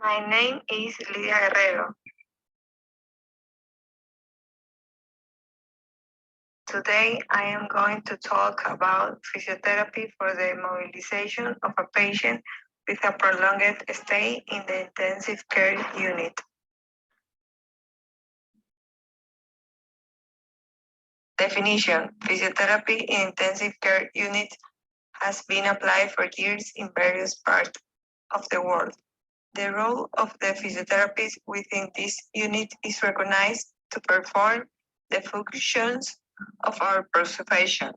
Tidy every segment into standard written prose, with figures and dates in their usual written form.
My name is Lidia Guerrero. Today, I am going to talk about physiotherapy for the mobilization of a patient with a prolonged stay in the intensive care unit. Definition: physiotherapy in intensive care units has been applied for years in various parts of the world. The role of the physiotherapist within this unit is recognized to perform the functions of our profession.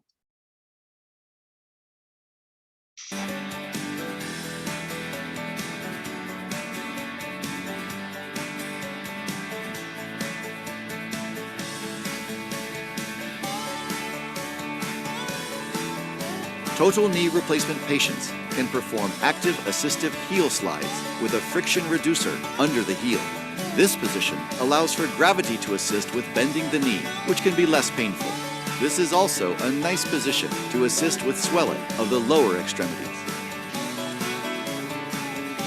Total knee replacement patients can perform active assistive heel slides with a friction reducer under the heel. This position allows for gravity to assist with bending the knee, which can be less painful. This is also a nice position to assist with swelling of the lower extremities.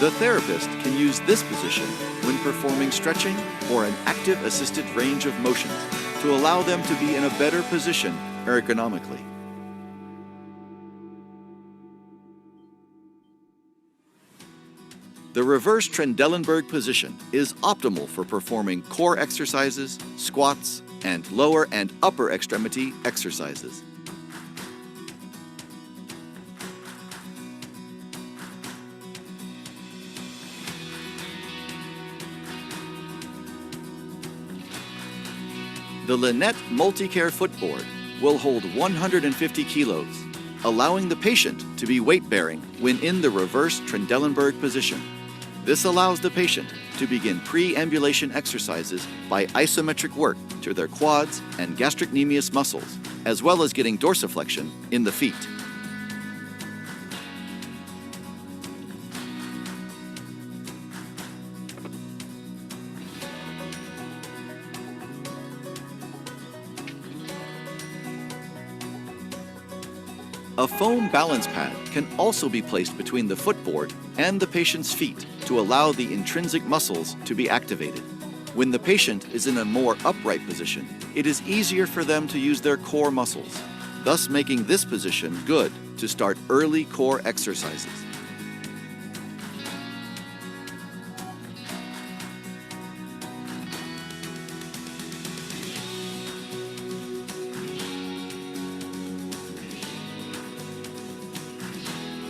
The therapist can use this position when performing stretching or an active assisted range of motions to allow them to be in a better position ergonomically. The reverse Trendelenburg position is optimal for performing core exercises, squats, and lower and upper extremity exercises. The Lynette Multicare footboard will hold 150 kilos, allowing the patient to be weight-bearing when in the reverse Trendelenburg position. This allows the patient to begin pre-ambulation exercises by isometric work to their quads and gastrocnemius muscles, as well as getting dorsiflexion in the feet. A foam balance pad can also be placed between the footboard and the patient's feet to allow the intrinsic muscles to be activated. When the patient is in a more upright position, it is easier for them to use their core muscles, thus making this position good to start early core exercises.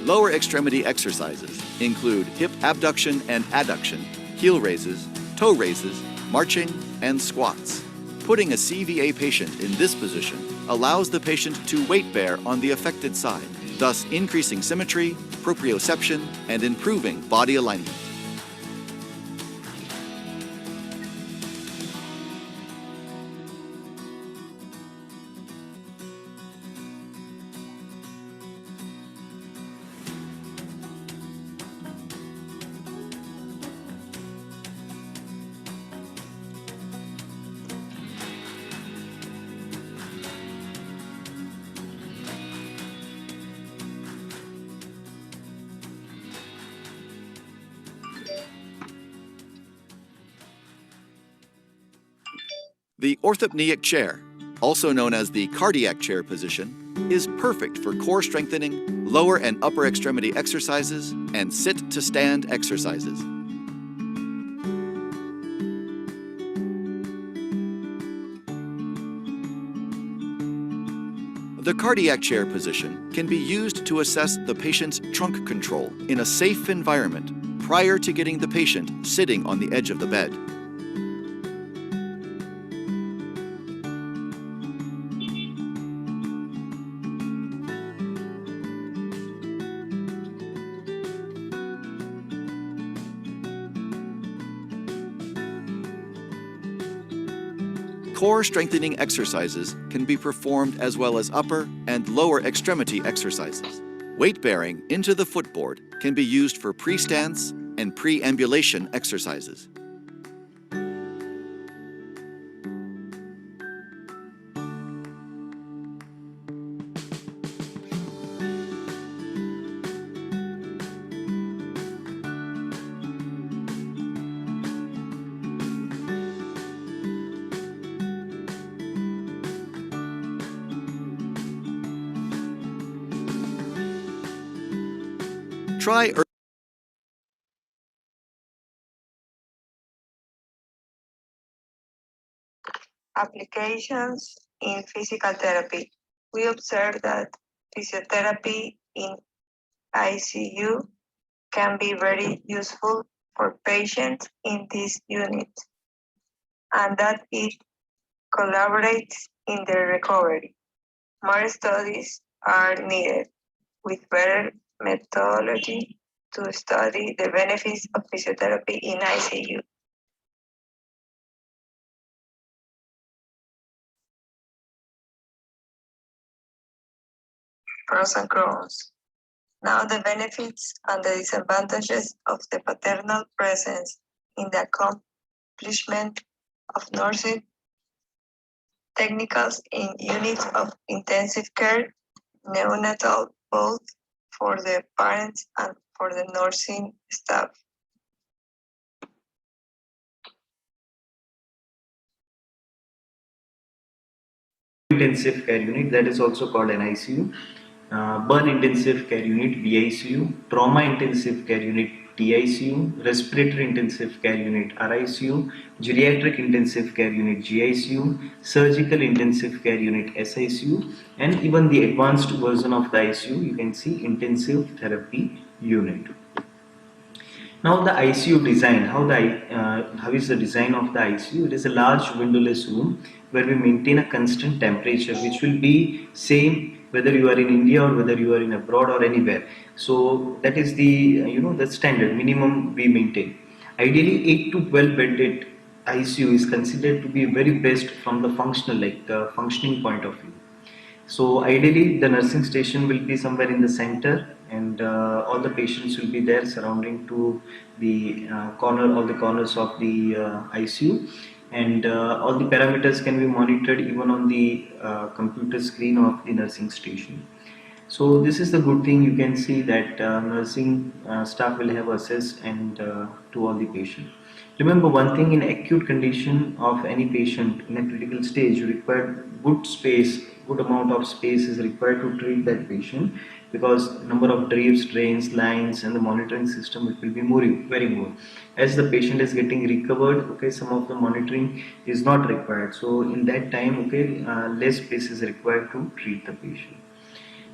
Lower extremity exercises include hip abduction and adduction, heel raises, toe raises, marching, and squats. Putting a CVA patient in this position allows the patient to weight bear on the affected side, thus increasing symmetry, proprioception, and improving body alignment. The orthopneic chair, also known as the cardiac chair position, is perfect for core strengthening, lower and upper extremity exercises, and sit-to-stand exercises. The cardiac chair position can be used to assess the patient's trunk control in a safe environment prior to getting the patient sitting on the edge of the bed. Core strengthening exercises can be performed as well as upper and lower extremity exercises. Weight bearing into the footboard can be used for pre-stance and pre-ambulation exercises. Try Applications in physical therapy. We observe that physiotherapy in ICU can be very useful for patients in this unit and that it collaborates in their recovery. More studies are needed with better methodology to study the benefits of physiotherapy in ICU. Pros and cons. Now the benefits and the disadvantages of the paternal presence in the accomplishment of nursing technicals in units of intensive care, neonatal, both for the parents and for the nursing staff. Intensive care unit, that is also called an ICU, burn intensive care unit BICU, trauma intensive care unit TICU, respiratory intensive care unit RICU, geriatric intensive care unit GICU, surgical intensive care unit SICU, and even the advanced version of the ICU, you can see intensive therapy unit. Now the ICU design, how is the design of the ICU? It is a large windowless room where we maintain a constant temperature which will be same whether you are in India or whether you are in abroad or anywhere. So that is the the standard minimum we maintain. Ideally 8 to 12 bedded ICU is considered to be very best from the functional functioning point of view. So ideally the nursing station will be somewhere in the center and all the patients will be there surrounding to the all the corners of the ICU, and all the parameters can be monitored even on the computer screen of the nursing station. So this is the good thing. You can see that nursing staff will have access and to all the patient. Remember one thing: in acute condition of any patient in a critical stage, you require good space, good amount of space is required to treat that patient, because number of drips, drains, lines, and the monitoring system, it will be more, very more. As the patient is getting recovered, okay, some of the monitoring is not required. So in that time, okay, less space is required to treat the patient.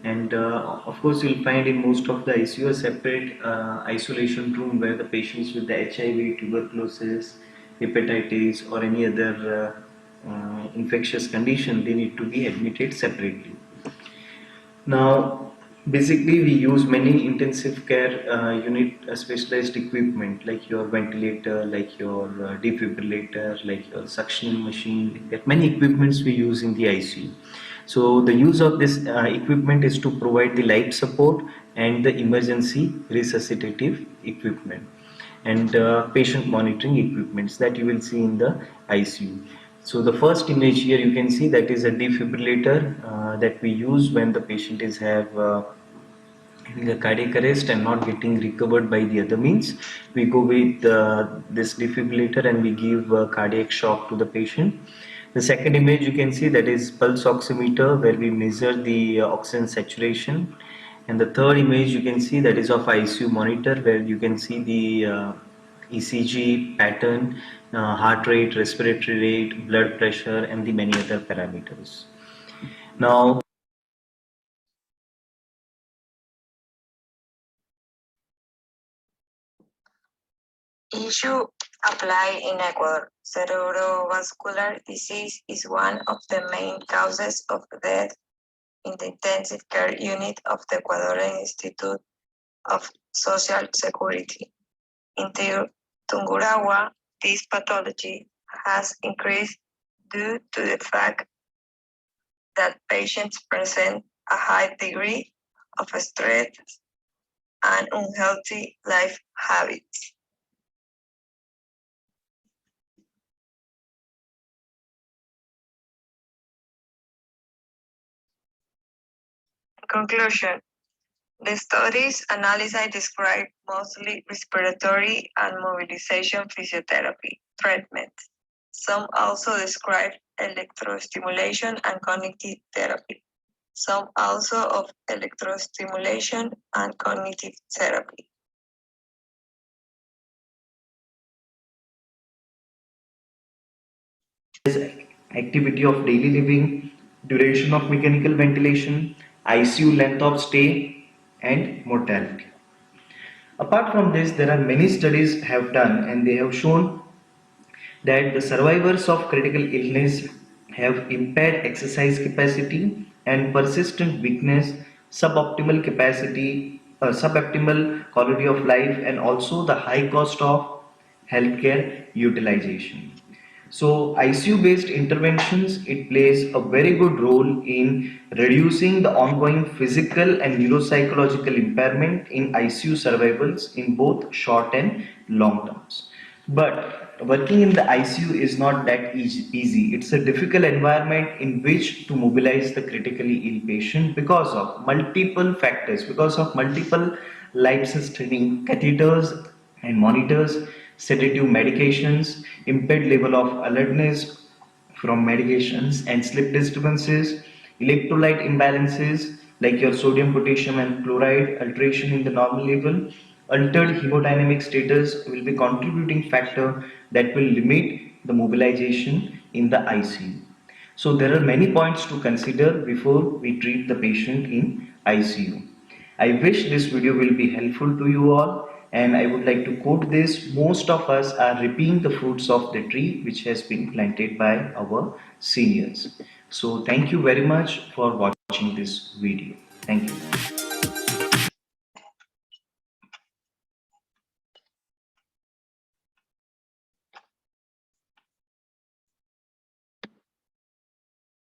And of course, you'll find in most of the ICU a separate isolation room where the patients with the HIV, tuberculosis, hepatitis, or any other infectious condition, they need to be admitted separately. Now, basically, we use many intensive care unit specialized equipment like your ventilator, like your defibrillator, like your suctioning machine. There are many equipments we use in the ICU. So the use of this equipment is to provide the life support and the emergency resuscitative equipment and patient monitoring equipments that you will see in the ICU. So the first image here you can see that is a defibrillator that we use when the patient is having a cardiac arrest and not getting recovered by the other means. We go with this defibrillator and we give cardiac shock to the patient. The second image you can see that is pulse oximeter where we measure the oxygen saturation, and the third image you can see that is of ICU monitor where you can see the ECG pattern, heart rate, respiratory rate, blood pressure, and the many other parameters. Now, Issue apply in Ecuador. Cerebrovascular disease is one of the main causes of death in the intensive care unit of the Ecuadorian Institute of Social Security. In Tungurahua, this pathology has increased due to the fact that patients present a high degree of stress and unhealthy life habits. In conclusion, the studies analysis I described mostly respiratory and mobilization physiotherapy treatments. Some also describe electrostimulation and cognitive therapy. Some also of electrostimulation and cognitive therapy. as activity of daily living, duration of mechanical ventilation, ICU length of stay, and mortality. Apart from this, there are many studies have done and they have shown that the survivors of critical illness have impaired exercise capacity and persistent weakness, suboptimal capacity, suboptimal quality of life, and also the high cost of healthcare utilization. So ICU based interventions, it plays a very good role in reducing the ongoing physical and neuropsychological impairment in ICU survivals in both short and long terms. But working in the ICU is not that easy. It's a difficult environment in which to mobilize the critically ill patient because of multiple factors, because of multiple life sustaining catheters and monitors, sedative medications, impaired level of alertness from medications, and sleep disturbances, electrolyte imbalances like your sodium, potassium, and chloride alteration in the normal level, altered hemodynamic status will be contributing factor that will limit the mobilization in the ICU. So there are many points to consider before we treat the patient in ICU. I wish this video will be helpful to you all, and I would like to quote this: most of us are reaping the fruits of the tree which has been planted by our seniors. So thank you very much for watching this video. Thank you.